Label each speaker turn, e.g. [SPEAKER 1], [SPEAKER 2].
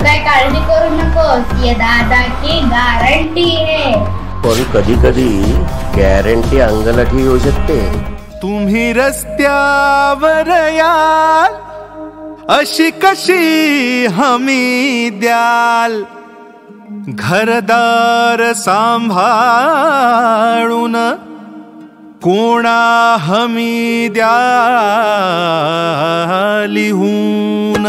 [SPEAKER 1] काय काळजी करू नकोस, ये दादा की गारंटी है.
[SPEAKER 2] पण कधी कधी गॅरंटी अंगलठी येऊ शकते.
[SPEAKER 3] तुम्ही रस्त्यावर याल अशी कशी हमी द्याल, घरदार सांभाळून कोणा हमी द्या लिहून.